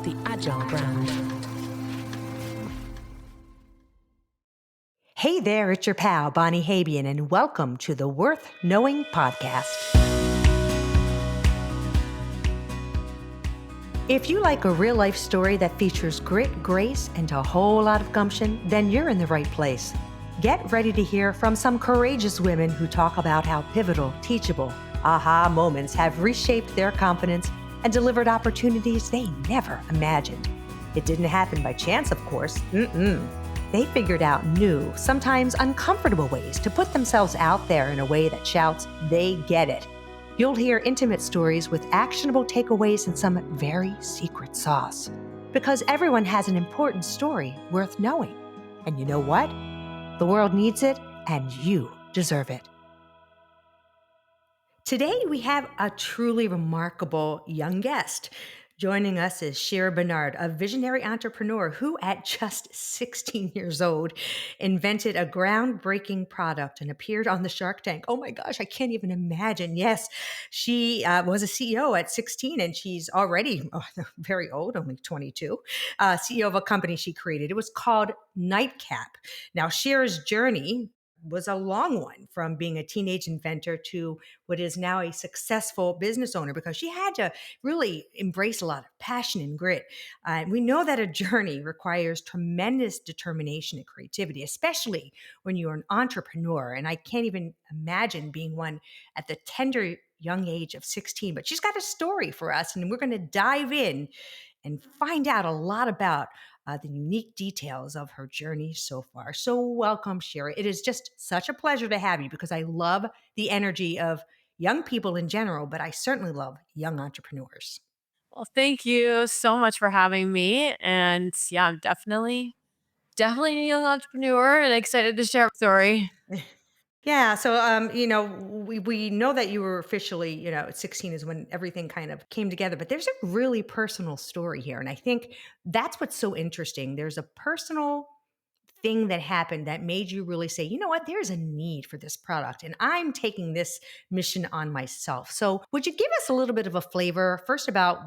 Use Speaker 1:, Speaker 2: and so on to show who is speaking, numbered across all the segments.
Speaker 1: the Agile brand. Hey there, it's your pal, Bonnie Habian, and welcome to the Worth Knowing podcast. If you like a real-life story that features grit, grace, and a whole lot of gumption, then you're in the right place. Get ready to hear from some courageous women who talk about how pivotal, teachable, aha moments have reshaped their confidence and delivered opportunities they never imagined. It didn't happen by chance, of course. They figured out new, sometimes uncomfortable ways to put themselves out there in a way that shouts, they get it. You'll hear intimate stories with actionable takeaways and some very secret sauce. Because everyone has an important story worth knowing. And you know what? The world needs it, and you deserve it. Today, we have a truly remarkable young guest. Joining us is Shirah Benarde, a visionary entrepreneur who, at just 16 years old, invented a groundbreaking product and appeared on the Shark Tank. Oh my gosh, I can't even imagine. Yes, she was a CEO at 16, and she's already very old, only 22, CEO of a company she created. It was called Nightcap. Now, Shirah's journey was a long one, from being a teenage inventor to what is now a successful business owner, because she had to really embrace a lot of passion and grit. We know that a journey requires tremendous determination and creativity, especially when you're an entrepreneur. And I can't even imagine being one at the tender young age of 16. But she's got a story for us, and we're going to dive in and find out a lot about the unique details of her journey so far. So welcome, Shirah. It is just such a pleasure to have you, because I love the energy of young people in general, but I certainly love young entrepreneurs.
Speaker 2: Well, thank you so much for having me. And yeah, I'm definitely a young entrepreneur and excited to share a story.
Speaker 1: Yeah, so we know that you were officially, at 16 is when everything kind of came together, but there's a really personal story here, and I think that's what's so interesting. There's a personal thing that happened that made you really say, you know what, there's a need for this product, and I'm taking this mission on myself. So would you give us a little bit of a flavor first about,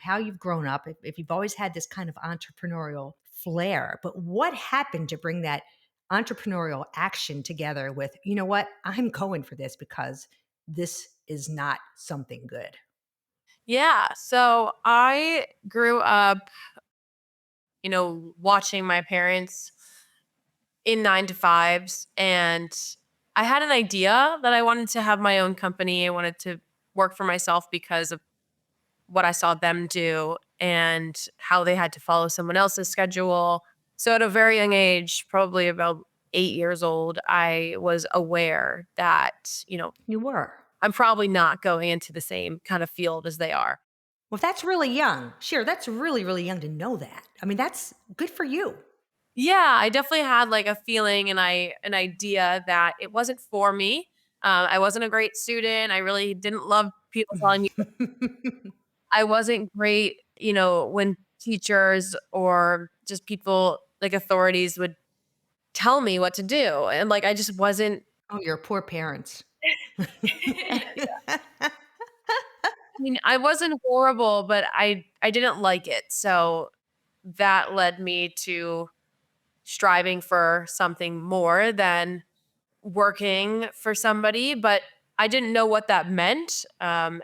Speaker 1: how you've grown up, if you've always had this kind of entrepreneurial flair, but what happened to bring that entrepreneurial action together with, you know what, I'm going for this because this is not something good.
Speaker 2: Yeah. So I grew up, watching my parents in 9 to 5s. And I had an idea that I wanted to have my own company. I wanted to work for myself because of what I saw them do and how they had to follow someone else's schedule. So at a very young age, probably about 8 years old, I was aware that,
Speaker 1: You were.
Speaker 2: I'm probably not going into the same kind of field as they are.
Speaker 1: Well, that's really young. Sure, that's really, really young to know that. I mean, that's good for you.
Speaker 2: Yeah, I definitely had like a feeling and an idea that it wasn't for me. I wasn't a great student. I really didn't love people telling me I wasn't great, when teachers or just people like authorities would tell me what to do. And like I just wasn't
Speaker 1: Oh, your poor parents.
Speaker 2: I mean, I wasn't horrible, but I didn't like it. So that led me to striving for something more than working for somebody, but I didn't know what that meant. And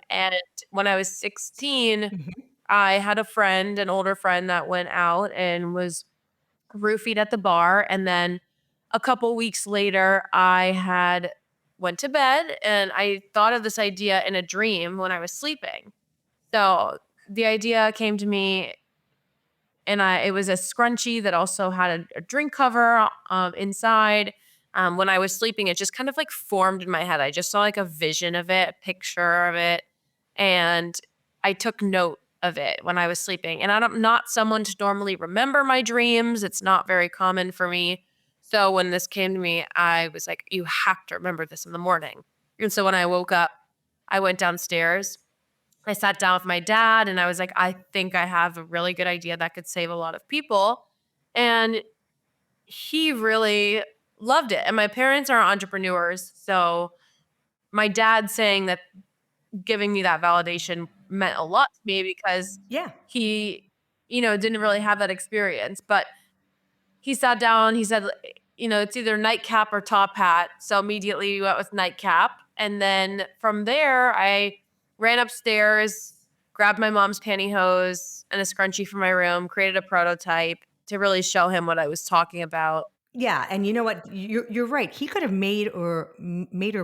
Speaker 2: when I was 16,
Speaker 1: Mhm.
Speaker 2: I had a friend, an older friend that went out and was roofied at the bar. And then a couple weeks later, I had went to bed and I thought of this idea in a dream when I was sleeping. So the idea came to me and it was a scrunchie that also had a drink cover inside. When I was sleeping, it just kind of like formed in my head. I just saw like a vision of it, a picture of it, and I took note of it when I was sleeping. And I'm not someone to normally remember my dreams. It's not very common for me. So when this came to me, I was like, "You have to remember this in the morning." And so when I woke up, I went downstairs, I sat down with my dad and I was like, I think I have a really good idea that could save a lot of people. And he really loved it. And my parents are entrepreneurs. So my dad saying that, giving me that validation meant a lot to me because
Speaker 1: Yeah.
Speaker 2: he didn't really have that experience. But he sat down, he said, it's either nightcap or top hat. So immediately we went with nightcap. And then from there, I ran upstairs, grabbed my mom's pantyhose and a scrunchie from my room, created a prototype to really show him what I was talking about.
Speaker 1: Yeah, and you know what? You're right. He could have made or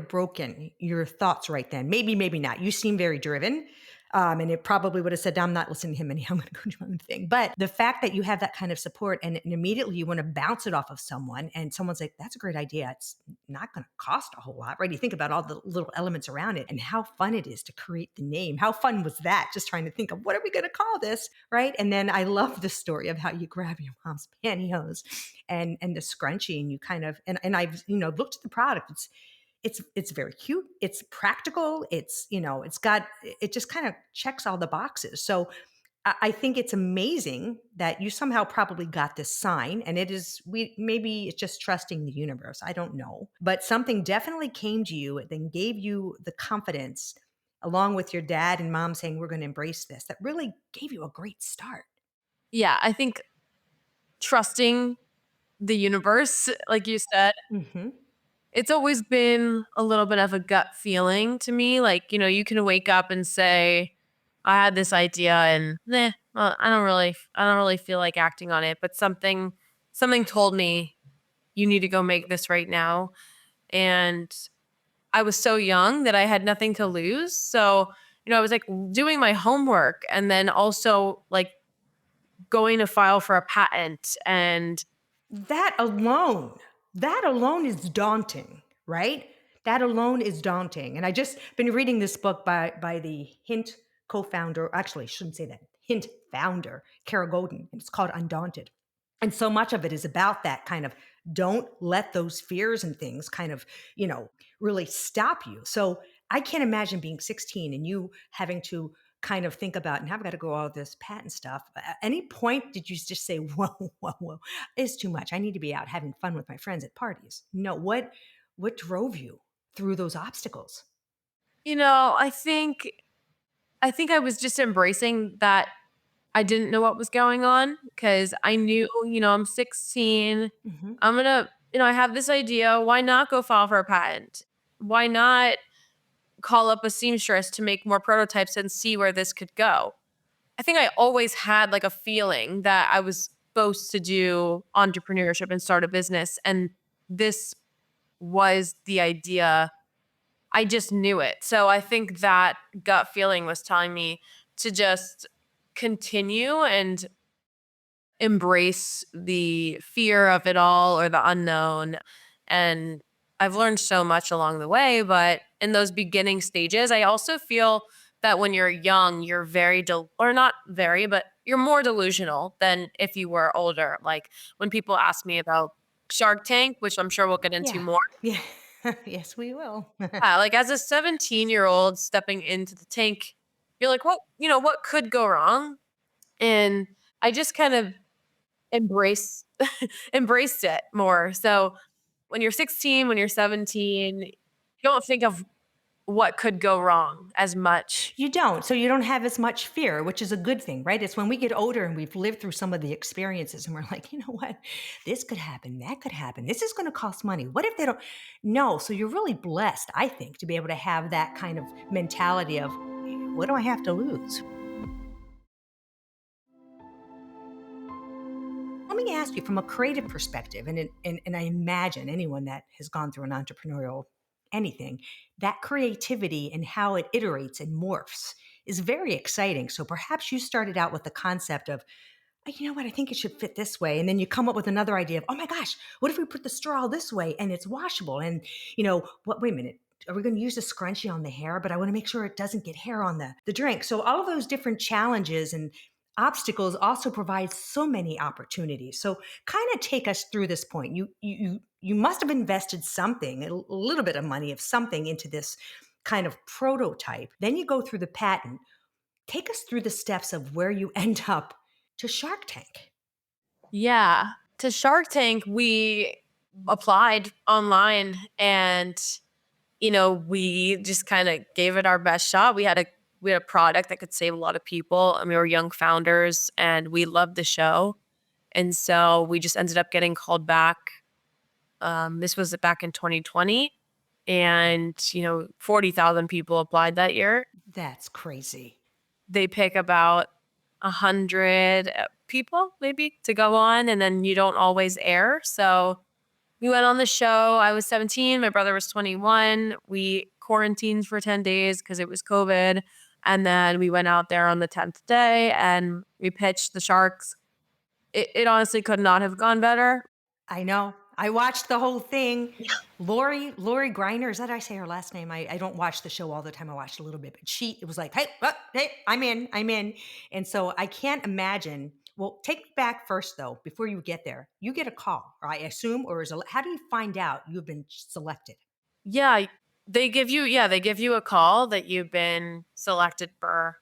Speaker 1: broken your thoughts right then. Maybe, maybe not. You seem very driven, and it probably would have said, "I'm not listening to him, and I'm going to go do my own thing." But the fact that you have that kind of support, and immediately you want to bounce it off of someone, and someone's like, "That's a great idea. It's not going to cost a whole lot, right?" You think about all the little elements around it, and how fun it is to create the name. How fun was that? Just trying to think of what are we going to call this, right? And then I love the story of how you grab your mom's pantyhose and the scrunchie, and you kind of and I've looked at the product. It's very cute, it's practical, it's got, it just kind of checks all the boxes. So I think it's amazing that you somehow probably got this sign, and it is, we maybe it's just trusting the universe, I don't know, but something definitely came to you and then gave you the confidence, along with your dad and mom saying we're going to embrace this, that really gave you a great start.
Speaker 2: Yeah, I think trusting the universe, like you said,
Speaker 1: Hmm.
Speaker 2: it's always been a little bit of a gut feeling to me. Like, you can wake up and say, I had this idea and I don't really feel like acting on it, but something told me you need to go make this right now. And I was so young that I had nothing to lose. So, I was like doing my homework and then also like going to file for a patent. And
Speaker 1: That alone, that alone is daunting, right? That alone is daunting. And I just been reading this book by the Hint co-founder, actually, I shouldn't say that, Hint founder, Kara Godin, and it's called Undaunted. And so much of it is about that kind of, don't let those fears and things kind of, you know, really stop you. So I can't imagine being 16 and you having to kind of think about, now I've got to go all this patent stuff. At any point did you just say, whoa, whoa, whoa, it's too much. I need to be out having fun with my friends at parties. No, what drove you through those obstacles?
Speaker 2: I think I was just embracing that I didn't know what was going on because I knew, I'm 16.
Speaker 1: Hmm.
Speaker 2: I have this idea. Why not go file for a patent? Why not call up a seamstress to make more prototypes and see where this could go? I think I always had like a feeling that I was supposed to do entrepreneurship and start a business. And this was the idea. I just knew it. So I think that gut feeling was telling me to just continue and embrace the fear of it all or the unknown. And I've learned so much along the way, but in those beginning stages, I also feel that when you're young, you're or not very, but you're more delusional than if you were older. Like when people ask me about Shark Tank, which I'm sure we'll get into
Speaker 1: Yeah.
Speaker 2: more.
Speaker 1: Yeah. Yes, we will.
Speaker 2: Yeah, like as a 17-year-old stepping into the tank, you're like, what could go wrong? And I just kind of embrace embraced it more. So when you're 16, when you're 17, you don't think of what could go wrong as much.
Speaker 1: You don't. So you don't have as much fear, which is a good thing, right? It's when we get older and we've lived through some of the experiences and we're like, you know what? This could happen. That could happen. This is going to cost money. What if they don't? No. So you're really blessed, I think, to be able to have that kind of mentality of, what do I have to lose? Let me ask you from a creative perspective, and I imagine anyone that has gone through an entrepreneurial anything, that creativity and how it iterates and morphs is very exciting. So perhaps you started out with the concept of, you know what, I think it should fit this way. And then you come up with another idea of, oh my gosh, what if we put the straw this way and it's washable? And, wait a minute. Are we going to use the scrunchie on the hair? But I want to make sure it doesn't get hair on the drink. So all of those different challenges and obstacles also provide so many opportunities. So kind of take us through this point. You must have invested something, a little bit of money of something into this kind of prototype. Then you go through the patent. Take us through the steps of where you end up to Shark Tank.
Speaker 2: Yeah. To Shark Tank, we applied online and we just kind of gave it our best shot. We had a we had a product that could save a lot of people, and we were young founders and we loved the show. And so we just ended up getting called back. This was back in 2020, and 40,000 people applied that year.
Speaker 1: That's crazy.
Speaker 2: They pick about 100 people maybe to go on, and then you don't always air. So we went on the show. I was 17, my brother was 21. We quarantined for 10 days because it was COVID. And then we went out there on the 10th day and we pitched the Sharks. It honestly could not have gone better.
Speaker 1: I know. I watched the whole thing. Lori Griner, is that how I say her last name? I don't watch the show all the time. I watched a little bit, but it was like, hey, I'm in. And so I can't imagine. Well, take me back first though, before you get there. You get a call, or I assume, how do you find out you've been selected?
Speaker 2: Yeah, they give you a call that you've been selected for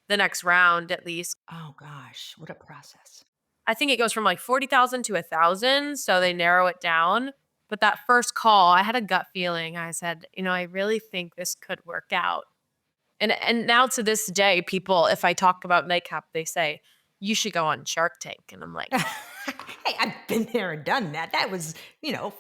Speaker 2: the next round at least.
Speaker 1: Oh gosh, what a process.
Speaker 2: I think it goes from like 40,000 to 1,000, so they narrow it down. But that first call, I had a gut feeling. I said, I really think this could work out. And now to this day, people, if I talk about Nightcap, they say, "You should go on Shark Tank." And I'm like,
Speaker 1: Hey, I've been there and done that. That was,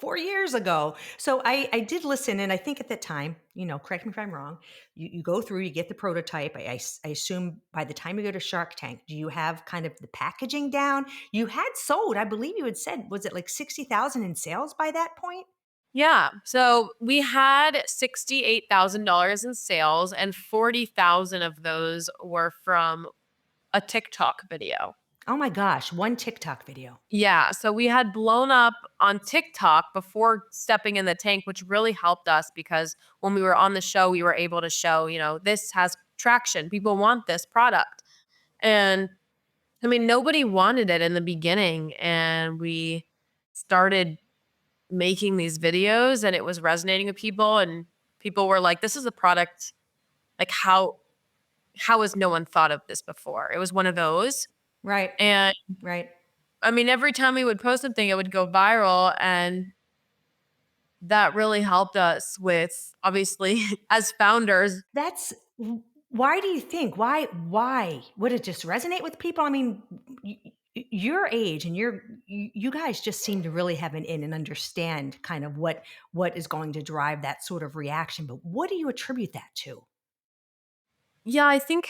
Speaker 1: 4 years ago. So I did listen. And I think at that time, correct me if I'm wrong, you go through, you get the prototype. I assume by the time you go to Shark Tank, do you have kind of the packaging down? You had sold, I believe you had said, was it like 60,000 in sales by that point?
Speaker 2: yeah. So we had $68,000 in sales, and 40,000 of those were from a TikTok video.
Speaker 1: Oh my gosh, one TikTok video.
Speaker 2: Yeah, so we had blown up on TikTok before stepping in the tank, which really helped us because when we were on the show, we were able to show, this has traction. People want this product. And I mean, nobody wanted it in the beginning. And we started making these videos and it was resonating with people. And people were like, this is a product. Like, how has no one thought of this before? It was one of those.
Speaker 1: Right,
Speaker 2: And
Speaker 1: right.
Speaker 2: I mean, every time we would post something, it would go viral. And that really helped us with obviously as founders.
Speaker 1: Why do you think? Why? Would it just resonate with people? I mean, your age and you guys just seem to really have an in and understand kind of what is going to drive that sort of reaction, but what do you attribute that to?
Speaker 2: Yeah, I think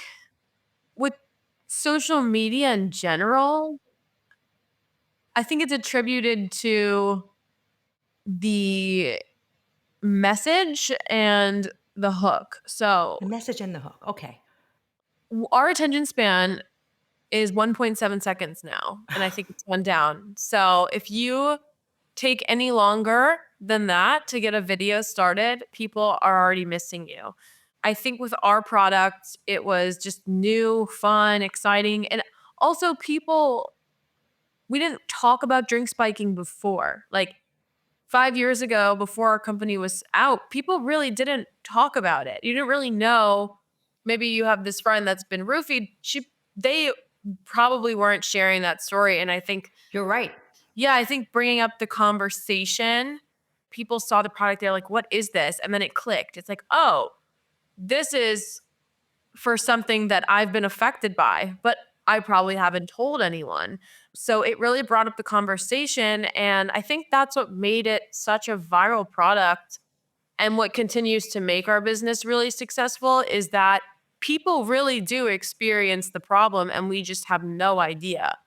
Speaker 2: with social media in general, I think it's attributed to the message and the hook. So
Speaker 1: The message and the hook. Okay.
Speaker 2: our attention span is 1.7 seconds now, and I think it's one down. So if you take any longer than that to get a video started, people are already missing you. I think with our product, it was just new, fun, exciting. And also, we didn't talk about drink spiking before. Like 5 years ago, before our company was out, people really didn't talk about it. You didn't really know. Maybe you have this friend that's been roofied. They probably weren't sharing that story. And I think,
Speaker 1: You're right.
Speaker 2: yeah, I think bringing up the conversation, people saw the product, they're like, what is this? And then it clicked. It's like, oh, this is for something that I've been affected by, but I probably haven't told anyone. So it really brought up the conversation. And I think that's what made it such a viral product. And what continues to make our business really successful is that people really do experience the problem and we just have no idea.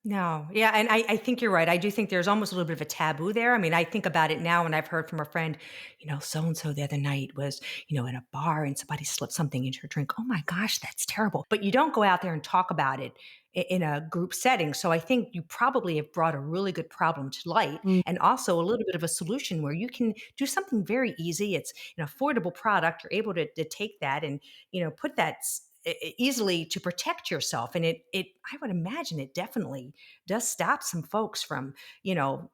Speaker 1: No, yeah, and I think you're right. I do think there's almost a little bit of a taboo there. I mean, I think about it now, and I've heard from a friend, so and so the other night was, in a bar and somebody slipped something into her drink. Oh my gosh, that's terrible. But you don't go out there and talk about it in a group setting. So I think you probably have brought a really good problem to light, and also a little bit of a solution where you can do something very easy. It's an affordable product. You're able to take that and put that easily to protect yourself, and it I would imagine it definitely does stop some folks from,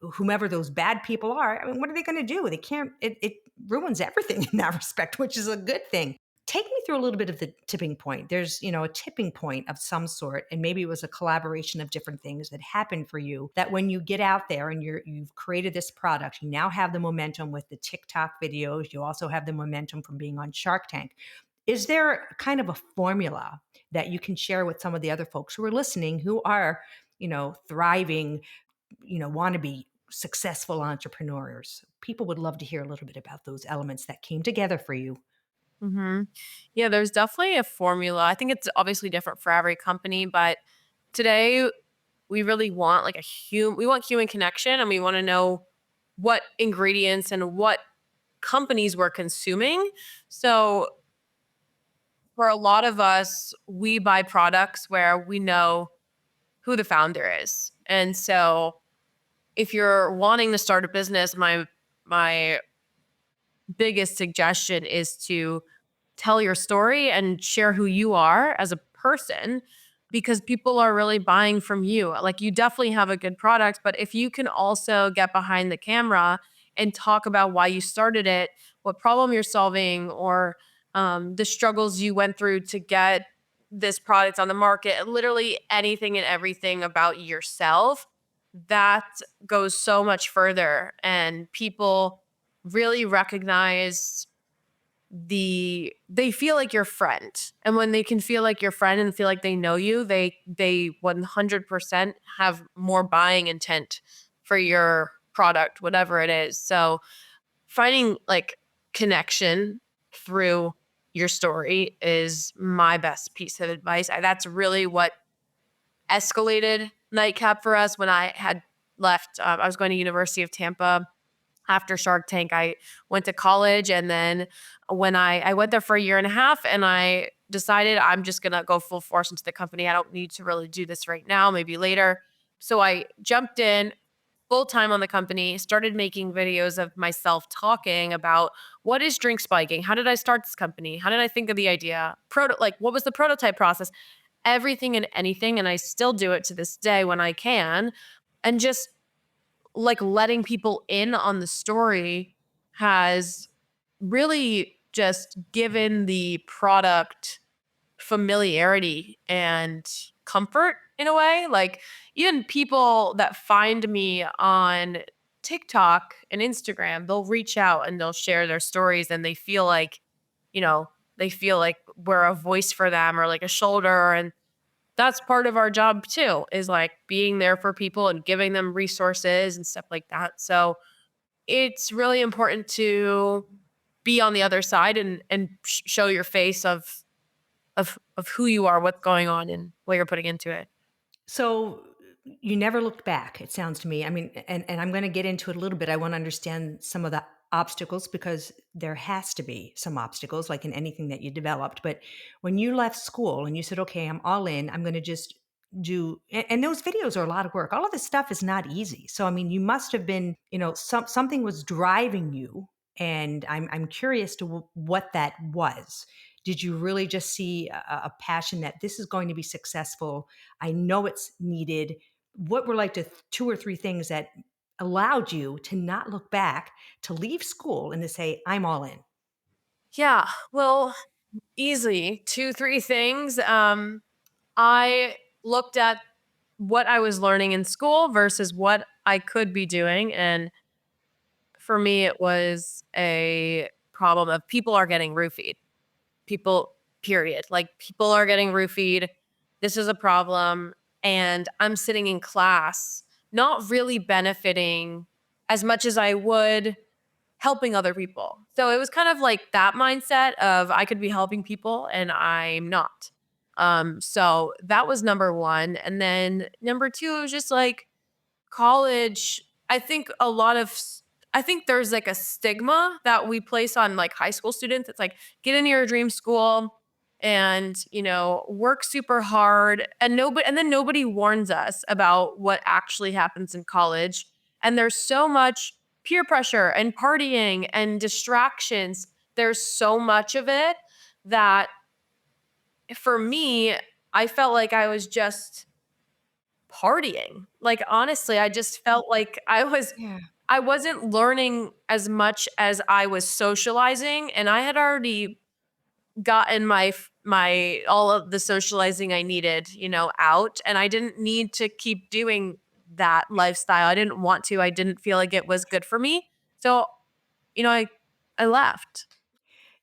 Speaker 1: whomever those bad people are. I mean, what are they going to do? They can't, it ruins everything in that respect, which is a good thing. Take me through a little bit of the tipping point. There's, a tipping point of some sort, and maybe it was a collaboration of different things that happened for you that when you get out there and you've created this product, you now have the momentum with the TikTok videos. You also have the momentum from being on Shark Tank. Is there kind of a formula that you can share with some of the other folks who are listening who are, thriving, want to be successful entrepreneurs? People would love to hear a little bit about those elements that came together for you.
Speaker 2: Mhm. Yeah, there's definitely a formula. I think it's obviously different for every company, but today we really want like we want human connection, and we want to know what ingredients and what companies we're consuming. So for a lot of us, we buy products where we know who the founder is. And so if you're wanting to start a business, my biggest suggestion is to tell your story and share who you are as a person, because people are really buying from you. Like, you definitely have a good product, but if you can also get behind the camera and talk about why you started it, what problem you're solving, or the struggles you went through to get this product on the market, literally anything and everything about yourself, that goes so much further. And people really recognize they feel like your friend. And when they can feel like your friend and feel like they know you, they 100% have more buying intent for your product, whatever it is. So finding like connection through your story is my best piece of advice. That's really what escalated Nightcap for us when I had left. I was going to University of Tampa after Shark Tank. I went to college, and then when I went there for a year and a half, and I decided I'm just gonna go full force into the company. I don't need to really do this right now, maybe later. So I jumped in full time on the company, started making videos of myself talking about what is drink spiking, how did I start this company, how did I think of the idea, like what was the prototype process, everything and anything. And I still do it to this day when I can. And just like letting people in on the story has really just given the product familiarity and comfort in a way. Like, even people that find me on TikTok and Instagram, they'll reach out and they'll share their stories, and they feel like, you know, they feel like we're a voice for them or like a shoulder. And that's part of our job too, is like being there for people and giving them resources and stuff like that. So it's really important to be on the other side and show your face of who you are, what's going on, and what you're putting into it.
Speaker 1: So you never looked back, it sounds to me. I mean, and I'm going to get into it a little bit. I want to understand some of the obstacles because there has to be some obstacles, like in anything that you developed. But when you left school and you said, okay, I'm all in, I'm going to just do, and those videos are a lot of work. All of this stuff is not easy. So, I mean, you must have been, something was driving you. And I'm curious to what that was. Did you really just see a passion that this is going to be successful? I know it's needed. What were like the two or three things that allowed you to not look back, to leave school and to say, I'm all in?
Speaker 2: Yeah, well, easily 2, 3 things. I looked at what I was learning in school versus what I could be doing, and for me, it was a problem of people are getting roofied. People, period. Like, people are getting roofied. This is a problem. And I'm sitting in class, not really benefiting as much as I would helping other people. So it was kind of like that mindset of I could be helping people and I'm not. So that was number one. And then number two, it was just like college. I think there's like a stigma that we place on like high school students. It's like, get into your dream school and, work super hard, and then nobody warns us about what actually happens in college. And there's so much peer pressure and partying and distractions. There's so much of it that for me, I felt like I was just partying. Like, honestly, I just felt like
Speaker 1: Yeah.
Speaker 2: I wasn't learning as much as I was socializing, and I had already gotten my all of the socializing I needed, out, and I didn't need to keep doing that lifestyle. I didn't want to. I didn't feel like it was good for me. So, you know, I I left.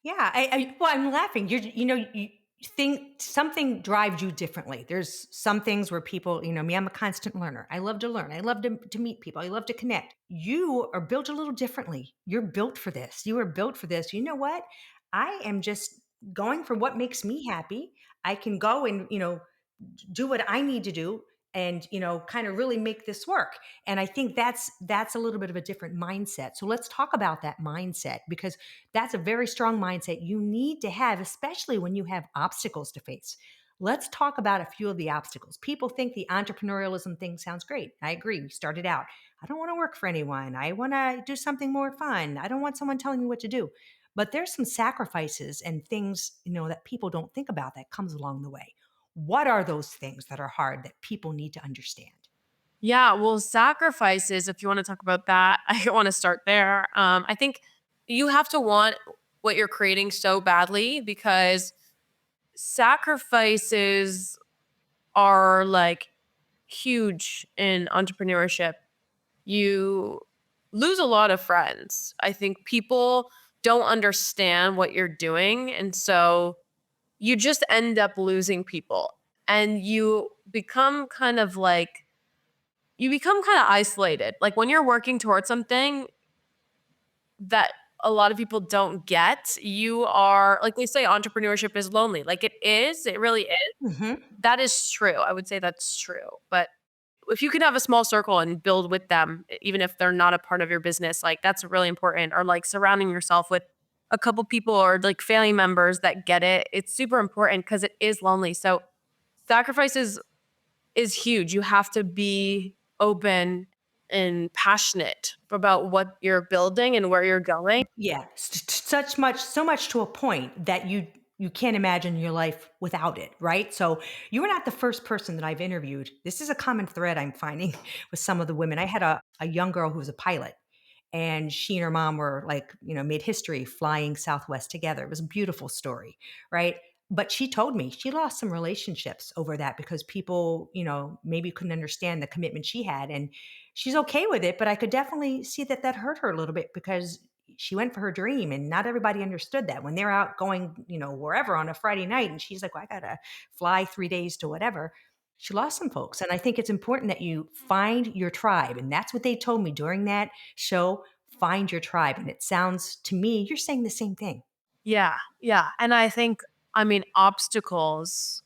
Speaker 1: Yeah, well, I'm laughing. You think something drives you differently. There's some things where people, me, I'm a constant learner. I love to learn. I love to meet people. I love to connect. You are built a little differently. You're built for this. You are built for this. You know what? I am just going for what makes me happy. I can go and, do what I need to do and kind of really make this work. And I think that's a little bit of a different mindset. So let's talk about that mindset, because that's a very strong mindset you need to have, especially when you have obstacles to face. Let's talk about a few of the obstacles. People think the entrepreneurialism thing sounds great. I agree. We started out, I don't want to work for anyone. I want to do something more fun. I don't want someone telling me what to do. But there's some sacrifices and things, that people don't think about that comes along the way. What are those things that are hard that people need to understand?
Speaker 2: Yeah, well, sacrifices, if you want to talk about that, I want to start there. I think you have to want what you're creating so badly because sacrifices are like huge in entrepreneurship. You lose a lot of friends. I think people don't understand what you're doing. And so you just end up losing people and you become kind of isolated. Like when you're working towards something that a lot of people don't get, you are like they say entrepreneurship is lonely. Like it really is.
Speaker 1: Mhm.
Speaker 2: That is true. I would say that's true. But if you can have a small circle and build with them, even if they're not a part of your business, like that's really important. Or like surrounding yourself with a couple people or like family members that get it. It's super important because it is lonely. So sacrifices is huge. You have to be open and passionate about what you're building and where you're going.
Speaker 1: Yeah, so much to a point that you can't imagine your life without it, right? So you were not the first person that I've interviewed. This is a common thread I'm finding with some of the women. I had a young girl who was a pilot, and she and her mom were like, made history flying Southwest together. It was a beautiful story, right? But she told me she lost some relationships over that because people, maybe couldn't understand the commitment she had. And she's okay with it, but I could definitely see that that hurt her a little bit because she went for her dream and not everybody understood that when they're out going, wherever on a Friday night and she's like, well, I got to fly 3 days to whatever. She lost some folks. And I think it's important that you find your tribe. And that's what they told me during that show. Find your tribe. And it sounds to me, you're saying the same thing.
Speaker 2: Yeah. Yeah. And I think, I mean, obstacles.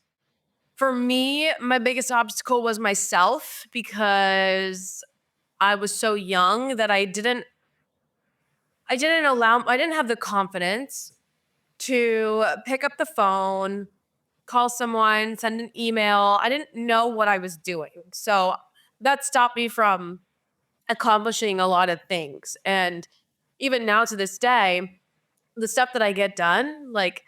Speaker 2: For me, my biggest obstacle was myself because I was so young that I didn't have the confidence to pick up the phone, call someone, send an email. I didn't know what I was doing. So that stopped me from accomplishing a lot of things. And even now to this day, the stuff that I get done, like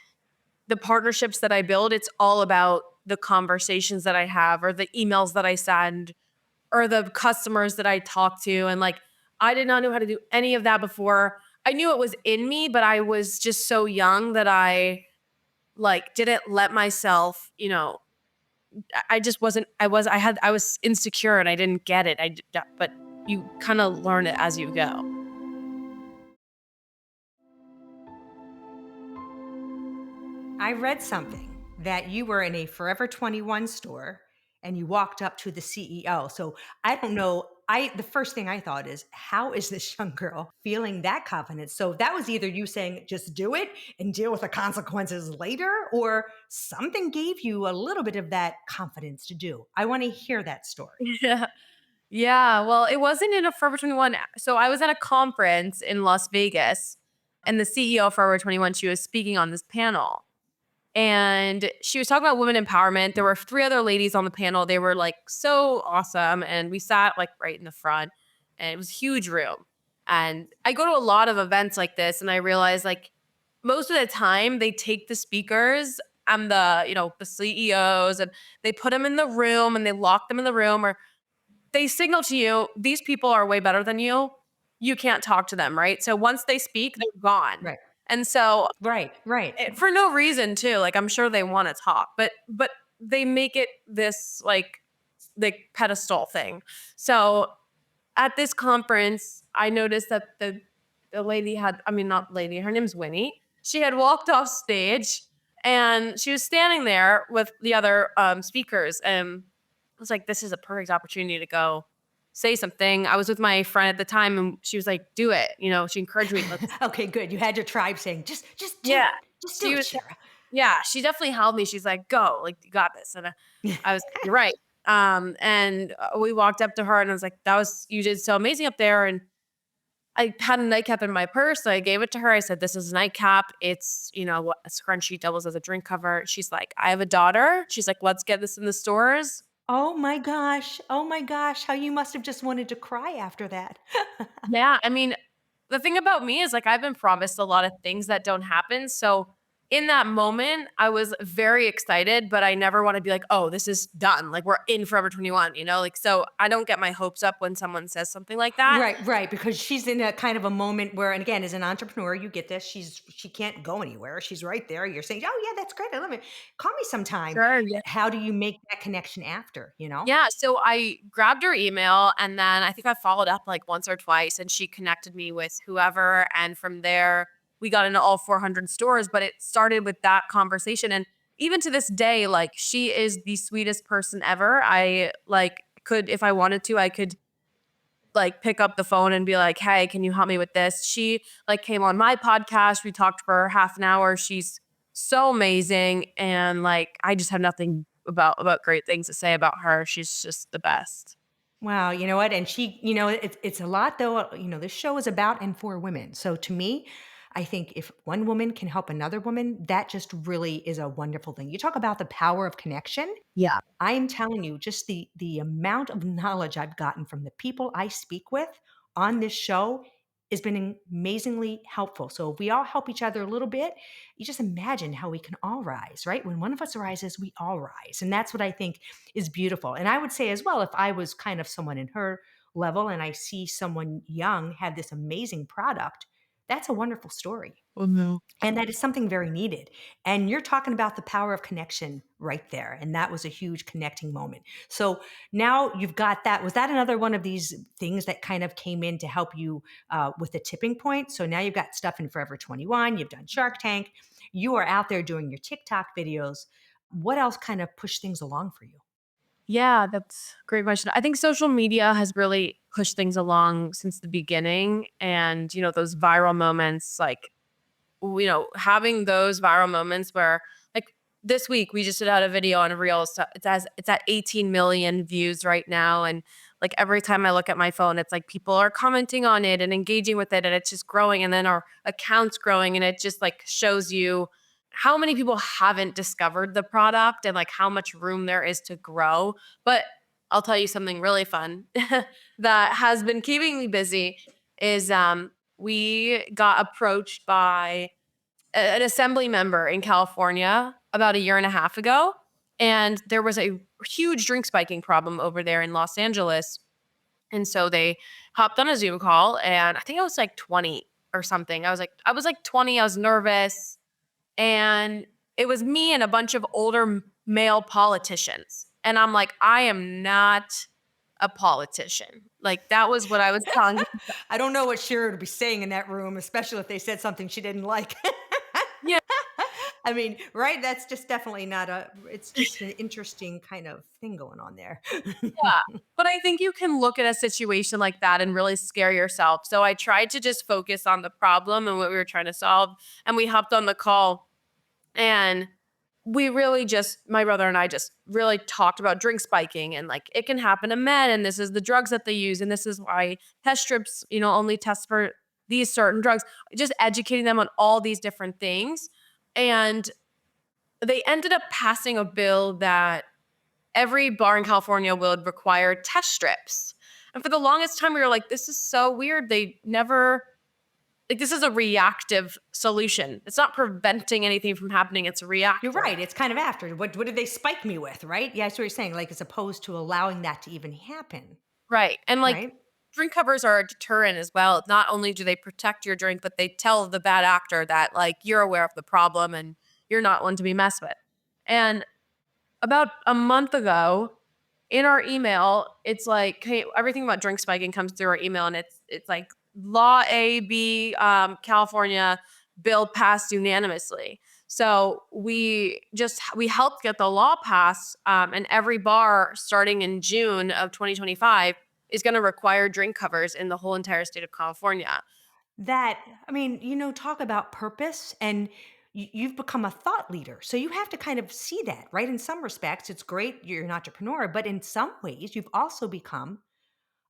Speaker 2: the partnerships that I build, it's all about the conversations that I have or the emails that I send or the customers that I talk to. And like, I did not know how to do any of that before. I knew it was in me, but I was just so young that I like didn't let myself, I just wasn't, I was insecure and I didn't get it. But you kind of learn it as you go.
Speaker 1: I read something that you were in a Forever 21 store and you walked up to the CEO. So I don't know. The first thing I thought is, how is this young girl feeling that confidence? So that was either you saying, just do it and deal with the consequences later, or something gave you a little bit of that confidence to do. I want to hear that story.
Speaker 2: Yeah. Yeah. Well, it wasn't in a Forever 21. So I was at a conference in Las Vegas and the CEO of Forever 21, she was speaking on this panel. And she was talking about women empowerment. There were three other ladies on the panel. They were like so awesome. And we sat like right in the front, and it was a huge room. And I go to a lot of events like this, and I realize like most of the time they take the speakers and the CEOs and they put them in the room and they lock them in the room or they signal to you, these people are way better than you. You can't talk to them, right? So once they speak, they're gone.
Speaker 1: Right.
Speaker 2: And so
Speaker 1: Right.
Speaker 2: for no reason too. Like I'm sure they want to talk, but they make it this like pedestal thing. So at this conference, I noticed that the lady had, I mean not lady, her name's Winnie. she had walked off stage and she was standing there with the other speakers. And I was like, this is a perfect opportunity to go say something. I was with my friend at the time and she was like, do it. You know, she encouraged me. Let's,
Speaker 1: Okay, good. You had your tribe saying, just do
Speaker 2: yeah.
Speaker 1: it. Just do
Speaker 2: She
Speaker 1: it,
Speaker 2: was,
Speaker 1: Shira.
Speaker 2: yeah, she definitely held me. She's like, go, like, you got this. And I was, you're right. And we walked up to her and I was like, that was, you did so amazing up there. And I had a nightcap in my purse, so I gave it to her. I said, "This is a nightcap. It's, you know, what a scrunchie doubles as a drink cover." She's like, "I have a daughter." She's like, "Let's get this in the stores."
Speaker 1: Oh my gosh. Oh my gosh. How you must have just wanted to cry after that.
Speaker 2: Yeah, I mean, the thing about me is like I've been promised a lot of things that don't happen. So in that moment, I was very excited, but I never want to be like, "Oh, this is done. Like we're in Forever 21," you know? Like so I don't get my hopes up when someone says something like that.
Speaker 1: Right, right, because she's in a kind of a moment where, and again, as an entrepreneur, you get this. She can't go anywhere. She's right there. You're saying, "Oh yeah, that's great. I love it. Call me sometime."
Speaker 2: Sure, yeah.
Speaker 1: How do you make that connection after?
Speaker 2: Yeah, so I grabbed her email and then I think I followed up like once or twice and she connected me with whoever and from there we got into all 400 stores, but it started with that conversation and even to this day like she is the sweetest person ever. I like could if I wanted to I could like pick up the phone and be like, "Hey, can you help me with this?" She like came on my podcast. We talked for half an hour. She's so amazing and like I just have nothing about great things to say about her. She's just the best.
Speaker 1: Wow, you know what? And she, it's a lot though. This show is about and for women. So to me, I think if one woman can help another woman, that just really is a wonderful thing. You talk about the power of connection.
Speaker 2: Yeah.
Speaker 1: I am telling you, just the amount of knowledge I've gotten from the people I speak with on this show has been amazingly helpful. So if we all help each other a little bit, you just imagine how we can all rise, right? When one of us rises, we all rise. And that's what I think is beautiful. And I would say as well, if I was kind of someone in her level and I see someone young have this amazing product, that's a wonderful story.
Speaker 2: Oh no.
Speaker 1: And that is something very needed. And you're talking about the power of connection right there. And that was a huge connecting moment. So now you've got that. Was that another one of these things that kind of came in to help you with the tipping point? So now you've got stuff in Forever 21, you've done Shark Tank, you are out there doing your TikTok videos. What else kind of pushed things along for you?
Speaker 2: Yeah, that's a great question. I think social media has really pushed things along since the beginning and, you know, those viral moments like having those viral moments where like this week we just did out a video on Reels. So it's at 18 million views right now. And like every time I look at my phone, it's like people are commenting on it and engaging with it and it's just growing. And then our account's growing and it just like shows you how many people haven't discovered the product and like how much room there is to grow. But I'll tell you something really fun that has been keeping me busy is we got approached by an assembly member in California about a year and a half ago. And there was a huge drink spiking problem over there in Los Angeles. And so they hopped on a Zoom call and I think I was like 20 or something. I was like 20, I was nervous. And it was me and a bunch of older male politicians. And I'm like, I am not a politician. Like that was what I was telling.
Speaker 1: I don't know what Shira would be saying in that room, especially if they said something she didn't like.
Speaker 2: Yeah.
Speaker 1: I mean, right? That's just definitely not it's just an interesting kind of thing going on there.
Speaker 2: Yeah. But I think you can look at a situation like that and really scare yourself. So I tried to just focus on the problem and what we were trying to solve. And we hopped on the call and we really just, my brother and I just really talked about drink spiking and like it can happen to men and this is the drugs that they use and this is why test strips, only test for these certain drugs. Just educating them on all these different things. And they ended up passing a bill that every bar in California would require test strips. And for the longest time, we were like, this is so weird. They never, like, this is a reactive solution. It's not preventing anything from happening, it's
Speaker 1: You're
Speaker 2: reactive.
Speaker 1: right. It's kind of after. What did they spike me with, right? Yeah, that's what you're saying. Like, as opposed to allowing that to even happen,
Speaker 2: Right. And like,
Speaker 1: right?
Speaker 2: drink covers are a deterrent as well. Not only do they protect your drink, but they tell the bad actor that, like, you're aware of the problem and you're not one to be messed with. And about a month ago, in our email, it's like, hey, everything about drink spiking comes through our email, and it's like Law A B California. bill passed unanimously. So we helped get the law passed, and every bar starting in June of 2025 is going to require drink covers in the whole entire state of California.
Speaker 1: That, I mean, talk about purpose, and you've become a thought leader. So you have to kind of see that, right? In some respects, it's great you're an entrepreneur, but in some ways, you've also become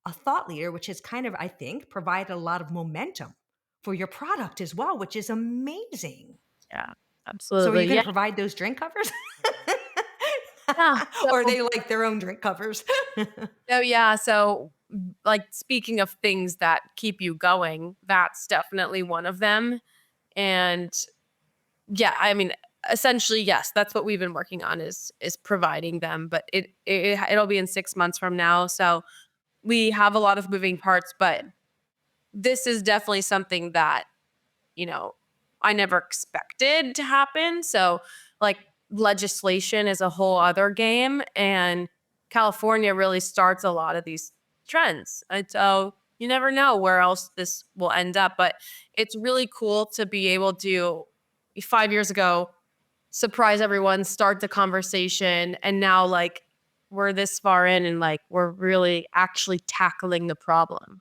Speaker 1: a thought leader, which has kind of, I think, provided a lot of momentum for your product as well, which is amazing.
Speaker 2: Yeah,
Speaker 1: So are you
Speaker 2: absolutely.
Speaker 1: going
Speaker 2: Yeah.
Speaker 1: to provide those drink covers?
Speaker 2: Yeah.
Speaker 1: Or are
Speaker 2: So
Speaker 1: they like their own drink covers?
Speaker 2: oh yeah, so like speaking of things that keep you going, that's definitely one of them. And yeah, I mean, essentially, yes, that's what we've been working on is providing them. But it'll be in 6 months from now, so we have a lot of moving parts. But this is definitely something that you know, I never expected to happen. So, like, legislation is a whole other game, and California really starts a lot of these trends. And so, you never know where else this will end up. But it's really cool to be able to, 5 years ago, surprise everyone, start the conversation. And now, like, we're this far in and like we're really actually tackling the problem.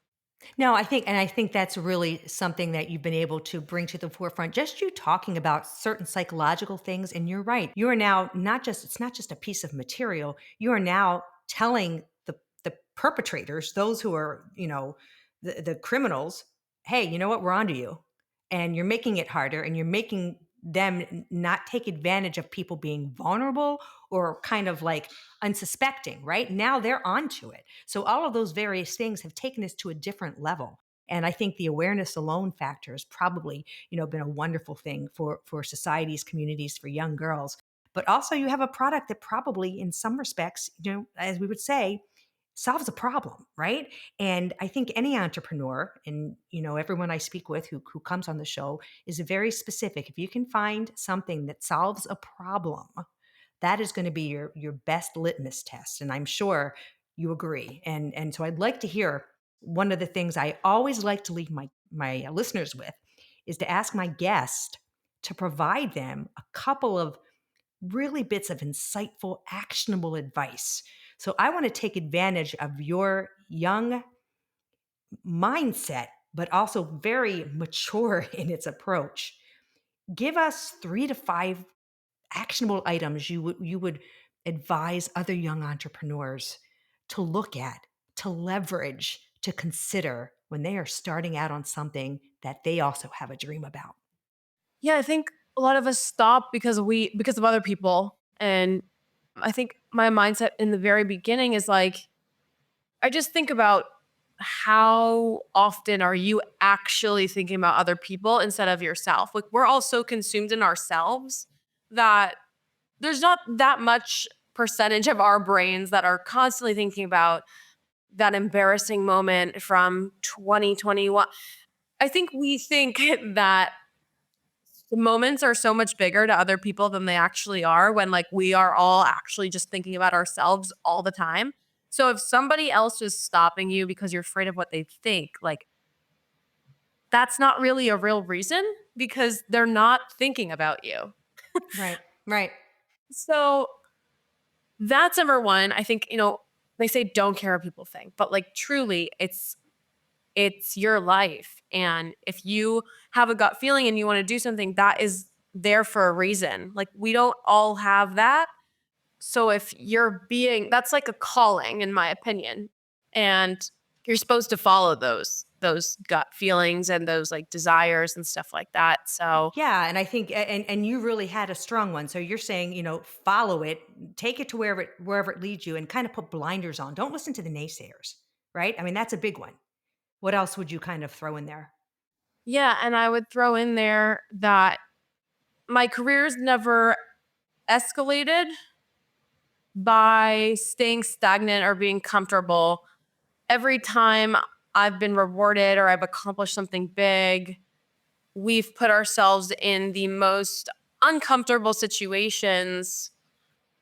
Speaker 1: No, I think that's really something that you've been able to bring to the forefront. Just you talking about certain psychological things, and you're right. You are now not just it's not just a piece of material. You are now telling the perpetrators, those who are, the criminals, hey, you know what, we're onto you. And you're making it harder, and you're making them not take advantage of people being vulnerable or kind of like unsuspecting, right? Now they're onto it. So all of those various things have taken us to a different level. And I think the awareness alone factor has probably, been a wonderful thing for societies, communities, for young girls. But also you have a product that probably in some respects, as we would say, solves a problem, right? And I think any entrepreneur, and everyone I speak with who comes on the show, is very specific. If you can find something that solves a problem, that is going to be your best litmus test, and I'm sure you agree. And so I'd like to hear, one of the things I always like to leave my listeners with is to ask my guest to provide them a couple of really bits of insightful, actionable advice. So I want to take advantage of your young mindset, but also very mature in its approach. Give us 3 to 5 actionable items you would advise other young entrepreneurs to look at, to leverage, to consider when they are starting out on something that they also have a dream about.
Speaker 2: Yeah, I think a lot of us stop because of other people. And I think my mindset in the very beginning is like, I just think about how often are you actually thinking about other people instead of yourself? Like we're all so consumed in ourselves that there's not that much percentage of our brains that are constantly thinking about that embarrassing moment from 2021. I think we think that the moments are so much bigger to other people than they actually are when like we are all actually just thinking about ourselves all the time. So if somebody else is stopping you because you're afraid of what they think, like that's not really a real reason because they're not thinking about you.
Speaker 1: Right, right.
Speaker 2: So that's number one. I think, they say don't care what people think, but like truly it's your life. And if you have a gut feeling and you want to do something, that is there for a reason. Like we don't all have that. So if that's like a calling, in my opinion. And you're supposed to follow those gut feelings and those like desires and stuff like that. So
Speaker 1: Yeah, and I think and you really had a strong one. So you're saying, follow it, take it to wherever it leads you, and kind of put blinders on. Don't listen to the naysayers, right? I mean, that's a big one. What else would you kind of throw in there?
Speaker 2: yeah, and I would throw in there that my career's never escalated by staying stagnant or being comfortable. Every time I've been rewarded or I've accomplished something big, we've put ourselves in the most uncomfortable situations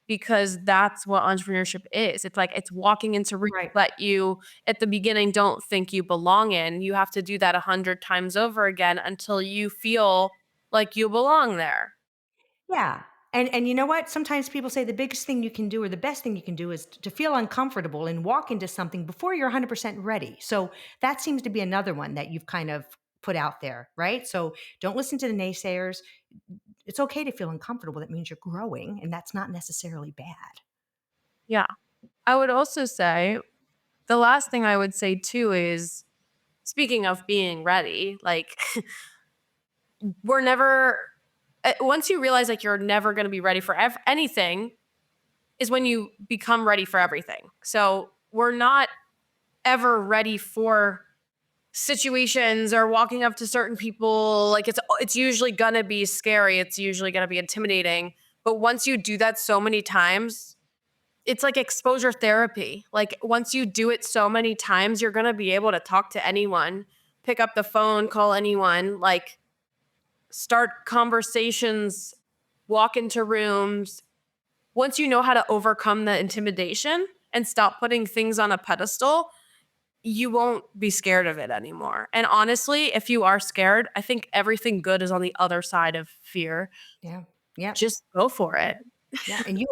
Speaker 2: because that's what entrepreneurship is. It's like it's walking into rooms
Speaker 1: Right.
Speaker 2: that you at the beginning don't think you belong in. You have to do that 100 times over again until you feel like you belong there.
Speaker 1: Yeah. And you know what? Sometimes people say the biggest thing you can do or the best thing you can do is to feel uncomfortable and walk into something before you're 100% ready. So that seems to be another one that you've kind of put out there, right? So don't listen to the naysayers. It's okay to feel uncomfortable. That means you're growing, and that's not necessarily bad.
Speaker 2: Yeah. I would also say the last thing I would say too is, speaking of being ready, like we're never, once you realize like you're never going to be ready for anything, is when you become ready for everything. So we're not ever ready for situations or walking up to certain people. Like it's usually going to be scary, it's usually going to be intimidating, but once you do that so many times, it's like exposure therapy. Like once you do it so many times, you're going to be able to talk to anyone, pick up the phone, call anyone, like start conversations, walk into rooms. Once you know how to overcome the intimidation and stop putting things on a pedestal, you won't be scared of it anymore. And honestly, if you are scared, I think everything good is on the other side of fear.
Speaker 1: Yeah. Yeah.
Speaker 2: Just go for it.
Speaker 1: Yeah, and you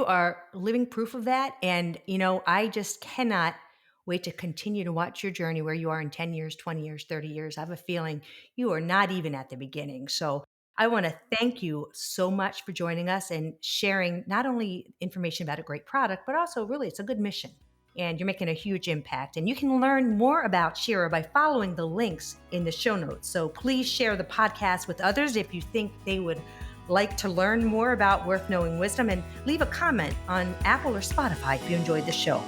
Speaker 1: are living proof of that, and, I just cannot wait to continue to watch your journey where you are in 10 years, 20 years, 30 years. I have a feeling you are not even at the beginning. So, I wanna thank you so much for joining us and sharing not only information about a great product, but also really it's a good mission, and you're making a huge impact, and you can learn more about Shira by following the links in the show notes. So, please share the podcast with others if you think they would like to learn more about Worth Knowing Wisdom, and leave a comment on Apple or Spotify if you enjoyed the show.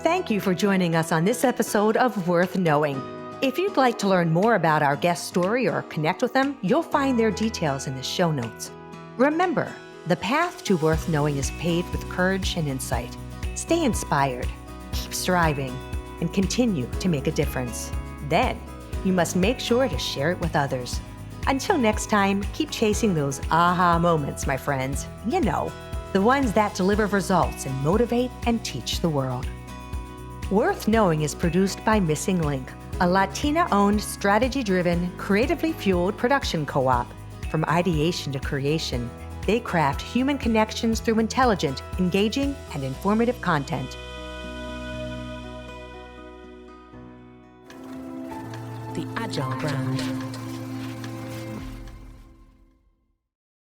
Speaker 1: Thank you for joining us on this episode of Worth Knowing. If you'd like to learn more about our guest story or connect with them, you'll find their details in the show notes. Remember, the path to worth knowing is paved with courage and insight. Stay inspired, keep striving, and continue to make a difference. Then, you must make sure to share it with others. Until next time, keep chasing those aha moments, my friends. The ones that deliver results and motivate and teach the world. Worth Knowing is produced by Missing Link, a Latina-owned, strategy-driven, creatively fueled production co-op. From ideation to creation, they craft human connections through intelligent, engaging, and informative content.
Speaker 3: The Agile brand.